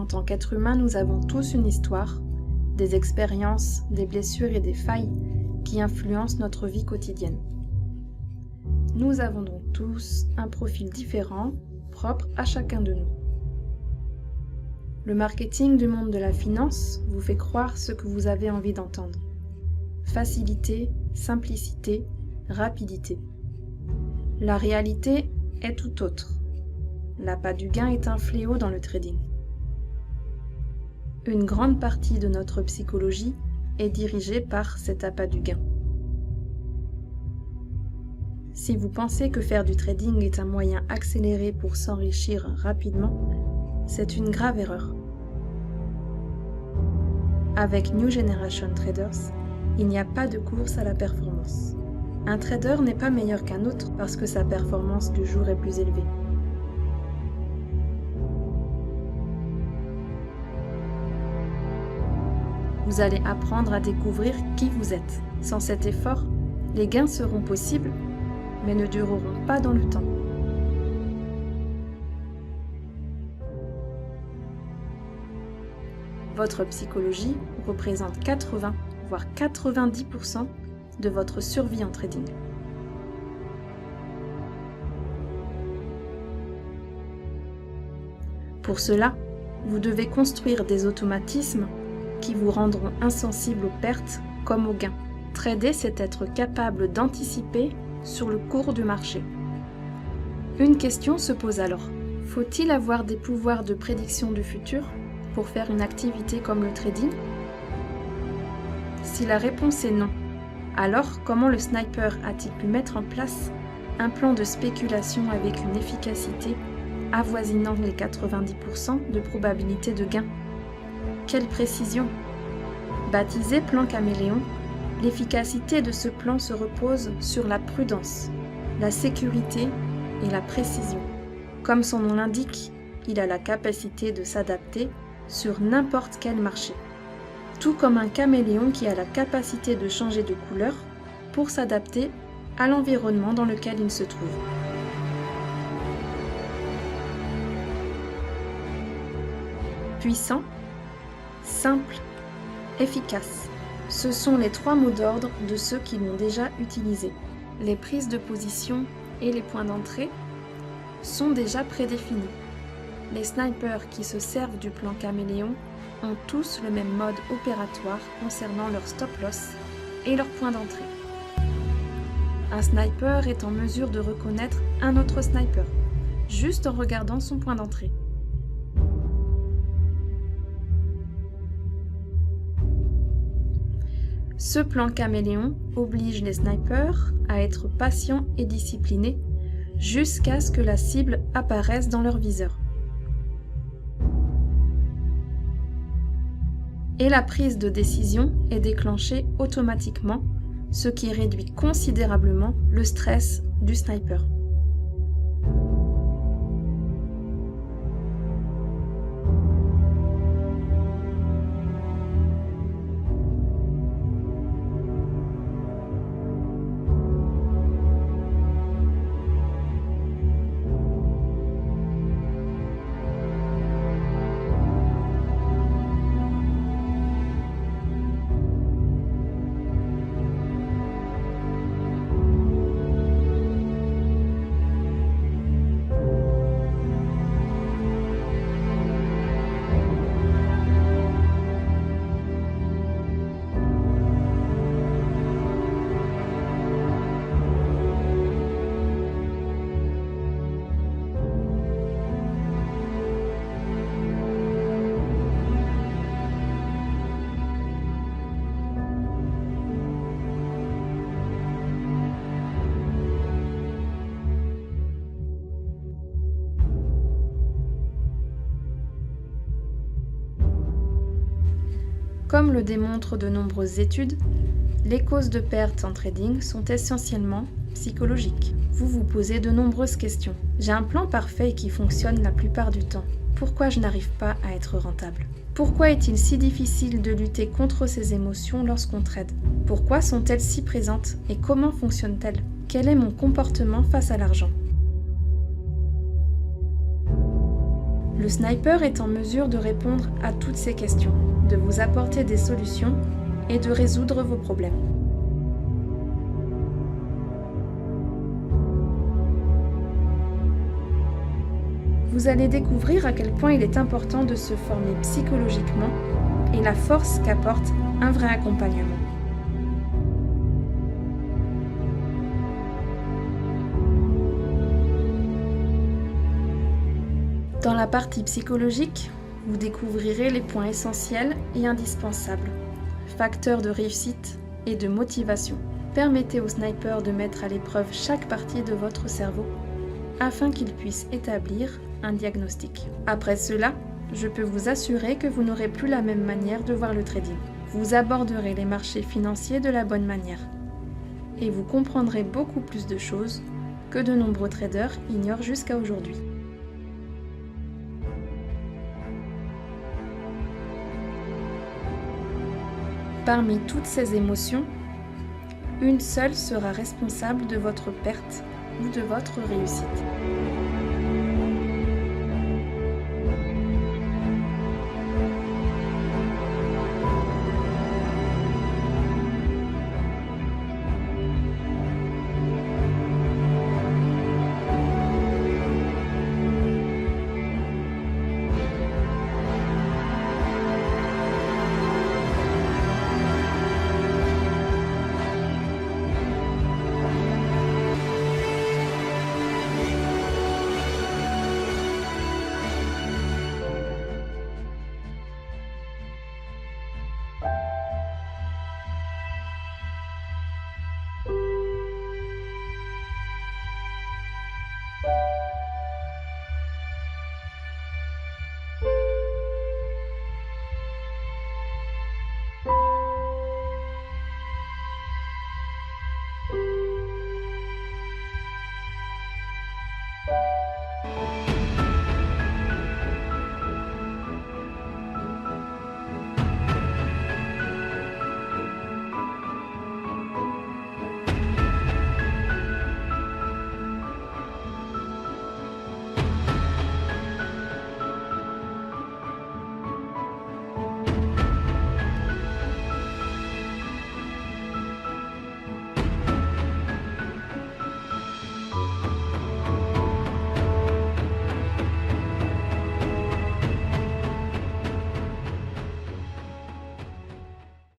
En tant qu'être humain, nous avons tous une histoire, des expériences, des blessures et des failles qui influencent notre vie quotidienne. Nous avons donc tous un profil différent, propre à chacun de nous. Le marketing du monde de la finance vous fait croire ce que vous avez envie d'entendre. Facilité, simplicité, rapidité. La réalité est tout autre. L'appât du gain est un fléau dans le trading. Une grande partie de notre psychologie est dirigée par cet appât du gain. Si vous pensez que faire du trading est un moyen accéléré pour s'enrichir rapidement, c'est une grave erreur. Avec New Generation Traders, il n'y a pas de course à la performance. Un trader n'est pas meilleur qu'un autre parce que sa performance du jour est plus élevée. Vous allez apprendre à découvrir qui vous êtes. Sans cet effort, les gains seront possibles, mais ne dureront pas dans le temps. Votre psychologie représente 80, voire 90% de votre survie en trading. Pour cela, vous devez construire des automatismes qui vous rendront insensibles aux pertes comme aux gains. Trader, c'est être capable d'anticiper sur le cours du marché. Une question se pose alors. Faut-il avoir des pouvoirs de prédiction du futur pour faire une activité comme le trading? Si la réponse est non, alors comment le sniper a-t-il pu mettre en place un plan de spéculation avec une efficacité avoisinant les 90% de probabilité de gain? Quelle précision! Baptisé plan caméléon, l'efficacité de ce plan se repose sur la prudence, la sécurité et la précision. Comme son nom l'indique, il a la capacité de s'adapter sur n'importe quel marché. Tout comme un caméléon qui a la capacité de changer de couleur pour s'adapter à l'environnement dans lequel il se trouve. Puissant, simple, efficace. Ce sont les 3 mots d'ordre de ceux qui l'ont déjà utilisé. Les prises de position et les points d'entrée sont déjà prédéfinis. Les snipers qui se servent du plan caméléon ont tous le même mode opératoire concernant leur stop-loss et leur point d'entrée. Un sniper est en mesure de reconnaître un autre sniper, juste en regardant son point d'entrée. Ce plan caméléon oblige les snipers à être patients et disciplinés jusqu'à ce que la cible apparaisse dans leur viseur. Et la prise de décision est déclenchée automatiquement, ce qui réduit considérablement le stress du sniper. Comme le démontrent de nombreuses études, les causes de pertes en trading sont essentiellement psychologiques. Vous vous posez de nombreuses questions. J'ai un plan parfait qui fonctionne la plupart du temps. Pourquoi je n'arrive pas à être rentable? Pourquoi est-il si difficile de lutter contre ces émotions lorsqu'on trade? Pourquoi sont-elles si présentes et comment fonctionnent-elles? Quel est mon comportement face à l'argent? Le sniper est en mesure de répondre à toutes ces questions, de vous apporter des solutions et de résoudre vos problèmes. Vous allez découvrir à quel point il est important de se former psychologiquement et la force qu'apporte un vrai accompagnement. Dans la partie psychologique, vous découvrirez les points essentiels et indispensables, facteurs de réussite et de motivation. Permettez au sniper de mettre à l'épreuve chaque partie de votre cerveau afin qu'il puisse établir un diagnostic. Après cela, je peux vous assurer que vous n'aurez plus la même manière de voir le trading. Vous aborderez les marchés financiers de la bonne manière et vous comprendrez beaucoup plus de choses que de nombreux traders ignorent jusqu'à aujourd'hui. Parmi toutes ces émotions, une seule sera responsable de votre perte ou de votre réussite.